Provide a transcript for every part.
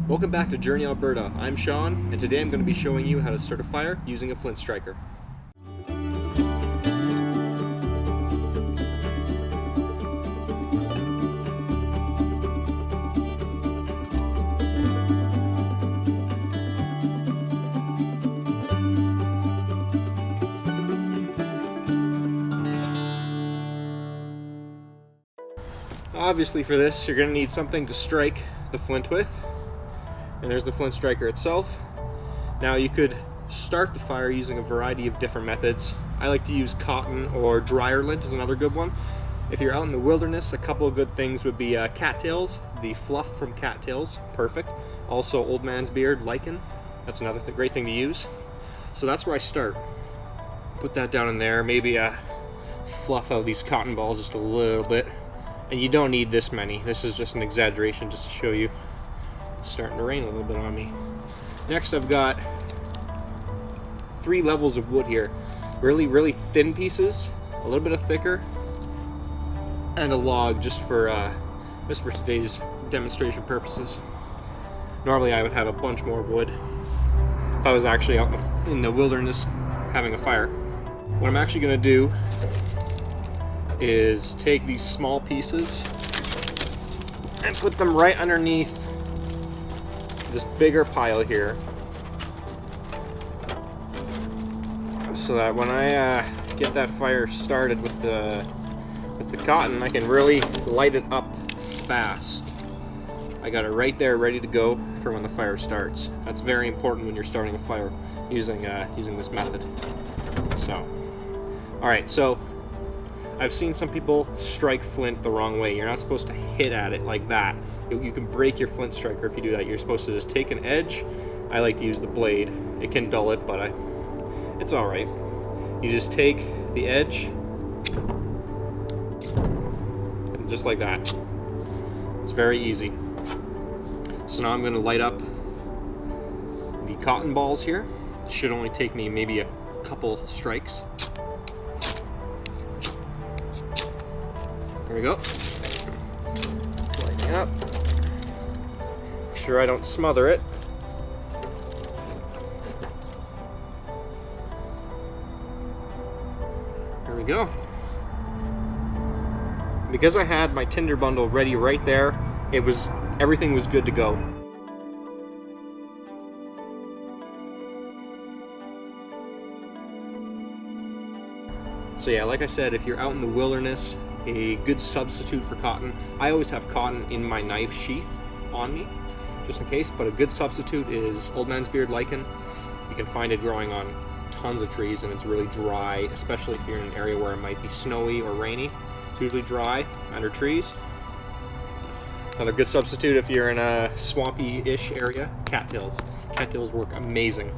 Welcome back to Journey Alberta. I'm Sean, and today I'm going to be showing you how to start a fire using a flint striker. Obviously for this, you're going to need something to strike the flint with. And there's the flint striker itself. Now you could start the fire using a variety of different methods. I like to use cotton or dryer lint is another good one. If you're out in the wilderness, a couple of good things would be cattails, the fluff from cattails, perfect. Also old man's beard, lichen, that's another great thing to use. So that's where I start. Put that down in there, maybe fluff out these cotton balls just a little bit. And you don't need this many. This is just an exaggeration just to show you. It's starting to rain a little bit on me. Next I've got 3 levels of wood here. Really thin pieces, a little bit of thicker, and a log just for today's demonstration purposes. Normally I would have a bunch more wood if I was actually out in the wilderness having a fire. What I'm actually going to do is take these small pieces and put them right underneath this bigger pile here, so that when I get that fire started with the cotton, I can really light it up fast. I got it right there ready to go for when the fire starts. That's very important when you're starting a fire using this method. So, alright, so I've seen some people strike flint the wrong way. You're not supposed to hit at it like that. You can break your flint striker if you do that. You're supposed to just take an edge. I like to use the blade. It can dull it, but it's alright. You just take the edge, and just like that. It's very easy. So now I'm going to light up the cotton balls here. It should only take me maybe a couple strikes. There we go. It's lighting up. Make sure I don't smother it. There we go. Because I had my tinder bundle ready right there, everything was good to go. So yeah, like I said, if you're out in the wilderness, a good substitute for cotton. I always have cotton in my knife sheath on me, just in case, but a good substitute is old man's beard lichen. You can find it growing on tons of trees, and it's really dry, especially if you're in an area where it might be snowy or rainy. It's usually dry under trees. Another good substitute if you're in a swampy-ish area, cattails. Cattails work amazing.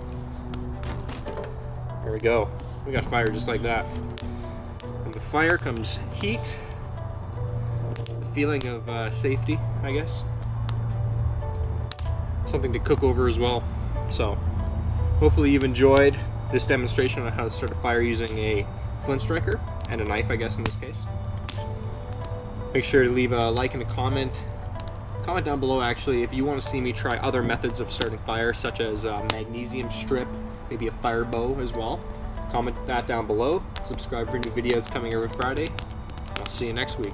There we go. We got fire just like that. With the fire comes heat, the feeling of safety, I guess. Something to cook over as well. So, hopefully you've enjoyed this demonstration on how to start a fire using a flint striker, and a knife, I guess, in this case. Make sure to leave a like and a comment. Comment down below, actually, if you want to see me try other methods of starting fire, such as magnesium strip, maybe a fire bow as well. Comment that down below. Subscribe for new videos coming every Friday. I'll see you next week.